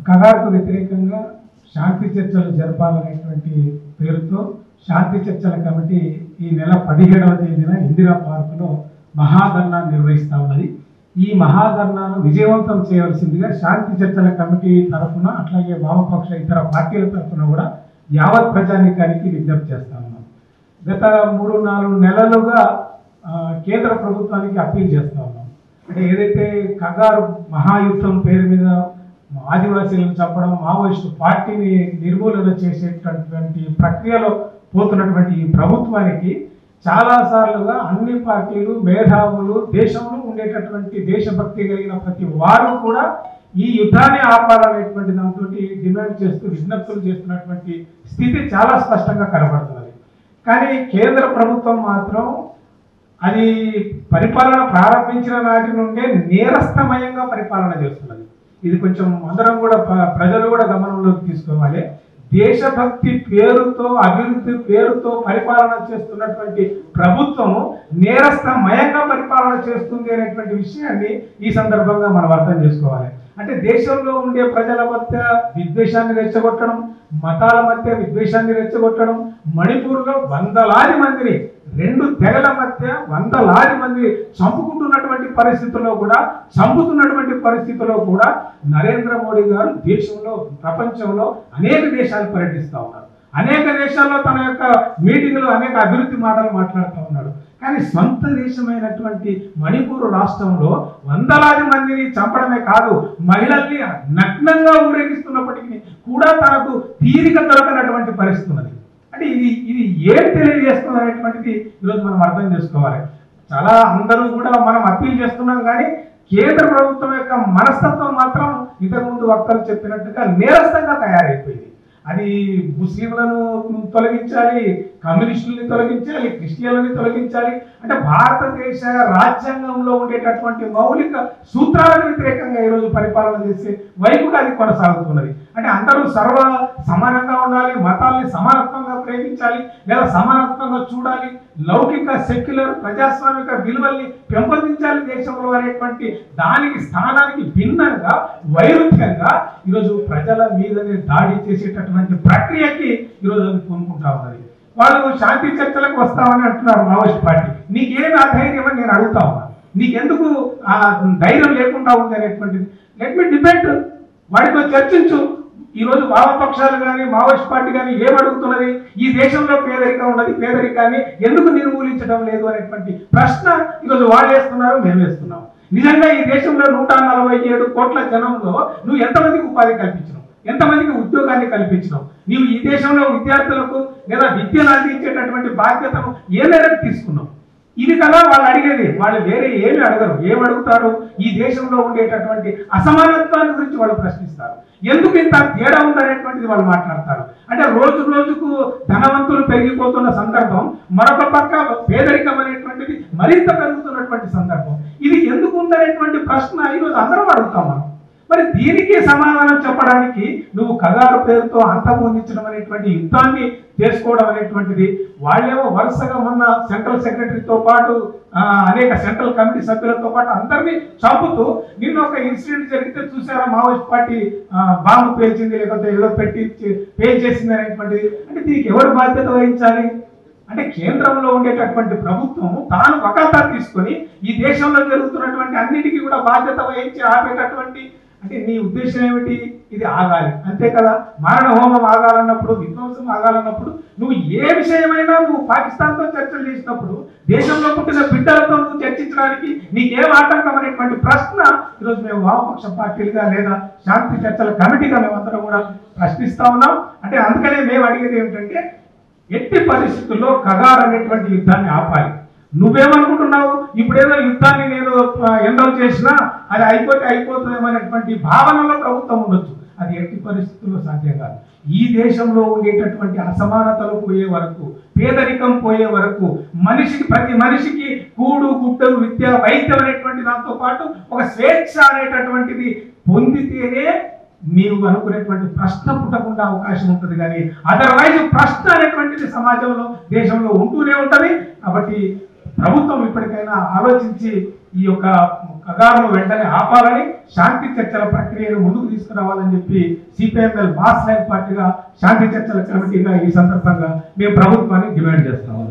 కగారుకు వ్యతిరేకంగా శాంతి చర్చలు జరపాలనేటువంటి పేరుతో శాంతి చర్చల కమిటీ ఈ నెల 17వ తేదీన ఇందిరా పార్కులో మహాధర్నా నిర్వహిస్తూ ఉన్నది. ఈ మహాధర్నాను విజయవంతం చేయవలసిందిగా శాంతి చర్చల కమిటీ తరఫున అట్లాగే వామపక్ష ఇతర పార్టీల తరఫున కూడా యావత్ ప్రజానీకానికి విజ్ఞప్తి చేస్తా ఉన్నాం. గత 3-4 నెలలుగా కేంద్ర ప్రభుత్వానికి అప్పీల్ చేస్తూ ఉన్నాం. అంటే ఏదైతే కగారు మహాయుద్ధం పేరు మీద ఆదివాసీలను చంపడం, మావోయిస్టు పార్టీని నిర్మూలన చేసేటటువంటి ప్రక్రియలో పోతున్నటువంటి ఈ ప్రభుత్వానికి చాలాసార్లుగా అన్ని పార్టీలు, మేధావులు, దేశంలో ఉండేటటువంటి దేశభక్తి కలిగిన ప్రతి వారు కూడా ఈ యుద్ధాన్ని ఆపాలనేటువంటి దాంతో డిమాండ్ చేస్తూ విజ్ఞప్తులు చేస్తున్నటువంటి స్థితి చాలా స్పష్టంగా కనబడుతున్నది. కానీ కేంద్ర ప్రభుత్వం మాత్రం అది పరిపాలన ప్రారంభించిన నాటి నుండే నేరస్తమయంగా పరిపాలన చేస్తున్నది. ఇది కొంచెం అందరం కూడా ప్రజలు కూడా గమనంలోకి తీసుకోవాలి. దేశభక్తి పేరుతో, అభివృద్ధి పేరుతో పరిపాలన చేస్తున్నటువంటి ప్రభుత్వము నేరస్తమయంగా పరిపాలన చేస్తుంది అనేటువంటి విషయాన్ని ఈ సందర్భంగా మనం అర్థం చేసుకోవాలి. అంటే దేశంలో ఉండే ప్రజల మధ్య విద్వేషాన్ని రెచ్చగొట్టడం, మతాల మధ్య విద్వేషాన్ని రెచ్చగొట్టడం, మణిపూర్లో వందలాది మందిని, 2 తెగల మధ్య వందలాది మంది చంపుతున్నటువంటి పరిస్థితుల్లో కూడా నరేంద్ర మోడీ గారు దేశంలో, ప్రపంచంలో అనేక దేశాలు పర్యటిస్తూ ఉన్నారు. అనేక దేశాల్లో తన యొక్క మీటింగ్లో అనేక అభివృద్ధి మాటలు మాట్లాడుతూ ఉన్నాడు. కానీ సొంత దేశమైనటువంటి మణిపూర్ రాష్ట్రంలో వందలాది మందిని చంపడమే కాదు, మహిళల్ని నగ్నంగా ఊరేగిస్తున్నప్పటికీ కూడా తనకు తీరిక దొరకనటువంటి పరిస్థితి ఉన్నది. అంటే ఇది ఏం తెలియజేస్తుంది అనేటువంటిది ఈరోజు మనం అర్థం చేసుకోవాలి. చాలా అందరూ కూడా మనం అప్పీల్ చేస్తున్నాం, కానీ కేంద్ర ప్రభుత్వం యొక్క మనస్తత్వం మాత్రం ఇంతకుముందు వక్తలు చెప్పినట్టుగా నేరస్థంగా తయారైపోయింది. అది ముస్లింలను తొలగించాలి, కమ్యూనిస్టులని తొలగించాలి, క్రిస్టియన్లని తొలగించాలి. అంటే భారతదేశ రాజ్యాంగంలో ఉండేటటువంటి మౌలిక సూత్రాలకు వ్యతిరేకంగా ఈరోజు పరిపాలన చేసే వైపుగా అది కొనసాగుతున్నది. అంటే అందరూ సమానంగా ఉండాలి, మతాల్ని సమానత్వంగా ప్రేమించాలి లేదా సమానత్వంగా చూడాలి, లౌకిక సెక్యులర్ ప్రజాస్వామిక విలువల్ని పెంపొందించాలి దేశంలో అనేటువంటి దానికి స్థానానికి భిన్నంగా, వైరుధ్యంగా ఈరోజు ప్రజల మీదనే దాడి చేసేటటువంటి ప్రక్రియకి ఈరోజు అది పూనుకుంటా ఉన్నది. వాళ్ళు శాంతి చర్చలకు వస్తామని అంటున్నారు మావోయిస్ట్ పార్టీ. నీకేమి ఆ ధైర్యం అని నేను అడుగుతా ఉన్నాను. నీకెందుకు ఆ ధైర్యం లేకుండా ఉంది అనేటువంటిది. లెట్ మీ డిబేట్, వాటితో చర్చించు. ఈరోజు వామపక్షాలు కానీ మావోయిస్ట్ పార్టీ కానీ ఏమడుగుతున్నది? ఈ దేశంలో పేదరికం ఉన్నది, పేదరికాన్ని ఎందుకు నిర్మూలించడం లేదు అనేటువంటి ప్రశ్న ఈరోజు వాళ్ళు వేస్తున్నారు, మేము వేస్తున్నాం. నిజంగా ఈ దేశంలో 147 కోట్ల జనంలో నువ్వు ఎంతమందికి ఉపాధి కల్పించినావు, ఎంతమందికి ఉద్యోగాన్ని కల్పించినావు? నీవు ఈ దేశంలో విద్యార్థులకు లేదా విద్యను అందించేటటువంటి బాధ్యతను ఏ మేరకు తీసుకున్నావు? ఇది కదా వాళ్ళు అడిగేది. వాళ్ళు వేరే ఏమి అడగరు. ఏమడుగుతారు? ఈ దేశంలో ఉండేటటువంటి అసమానత్వాన్ని గురించి వాళ్ళు ప్రశ్నిస్తారు. ఎందుకు ఇంత తేడా ఉందనేటువంటిది వాళ్ళు మాట్లాడతారు. అంటే రోజు రోజుకు ధనవంతులు పెరిగిపోతున్న సందర్భం, మరొక పక్క పేదరికం అనేటువంటిది మరింత పెరుగుతున్నటువంటి సందర్భం. ఇది ఎందుకు ఉందనేటువంటి ప్రశ్న ఈరోజు అందరం అడుగుతాం మనం. మరి దీనికి సమాధానం చెప్పడానికి నువ్వు కగారు పేరుతో అంతమొందించడం అనేటువంటి యుద్ధాన్ని చేసుకోవడం అనేటువంటిది, వాళ్ళేమో వరుసగా మొన్న సెంట్రల్ సెక్రటరీతో పాటు అనేక సెంట్రల్ కమిటీ సభ్యులతో పాటు అందరినీ చంపుతూ, నిన్న ఒక ఇన్సిడెంట్ జరిగితే చూసారా, మావోయిస్ట్ పార్టీ బాంబు పేల్చింది లేకపోతే ఏదో పెట్టి పేల్చేసింది అనేటువంటిది. అంటే దీనికి ఎవరు బాధ్యత వహించాలి? అంటే కేంద్రంలో ఉండేటటువంటి ప్రభుత్వం తాను వకాల్తా తీసుకొని ఈ దేశంలో జరుగుతున్నటువంటి అన్నిటికీ కూడా బాధ్యత వహించి ఆపేటటువంటి, అంటే నీ ఉద్దేశం ఏమిటి? ఇది ఆగాలి, అంతే కదా. మారణ హోమం ఆగాలన్నప్పుడు, విధ్వంసం ఆగాలన్నప్పుడు, నువ్వు ఏ విషయమైనా నువ్వు పాకిస్తాన్తో చర్చలు చేసినప్పుడు దేశంలో పుట్టిన బిడ్డలతో నువ్వు చర్చించడానికి నీకేం ఆటంకం అనేటువంటి ప్రశ్న ఈరోజు మేము వామపక్ష పార్టీలుగా లేదా శాంతి చర్చల కమిటీగా మేమందరం కూడా ప్రశ్నిస్తా ఉన్నాం. అంటే అందుకనే మేము అడిగేది ఏమిటంటే, ఎట్టి పరిస్థితుల్లో కగారు అనేటువంటి యుద్ధాన్ని ఆపాలి. నువ్వేమనుకుంటున్నావు? ఇప్పుడేదో యుద్ధాన్ని నేను ఎండలు చేసినా అది అయిపోతుందేమో అనేటువంటి భావనలో ప్రభుత్వం ఉండొచ్చు. అది ఎట్టి పరిస్థితుల్లో సాధ్యం కాదు. ఈ దేశంలో ఉండేటటువంటి అసమానతలు పోయే వరకు, పేదరికం పోయే వరకు, ప్రతి మనిషికి కూడు గుడ్డు విద్య వైద్యం అనేటువంటి దాంతో పాటు ఒక స్వేచ్ఛ అనేటటువంటిది పొందితేనే నీవు అనుకునేటువంటి ప్రశ్న పుట్టకుండా అవకాశం ఉంటుంది. కానీ అదర్వైజ్ ప్రశ్న అనేటువంటిది సమాజంలో, దేశంలో ఉంటూనే ఉంటుంది. కాబట్టి ప్రభుత్వం ఇప్పటికైనా ఆలోచించి ఈ యొక్క కగారును వెంటనే ఆపాలని, శాంతి చర్చల ప్రక్రియను ముందుకు తీసుకురావాలని చెప్పి సిపిఎంఎల్ మాస్ లైన్ పార్టీగా శాంతి చర్చల కమిటీగా ఈ సందర్భంగా మేము ప్రభుత్వాన్ని డిమాండ్ చేస్తాము.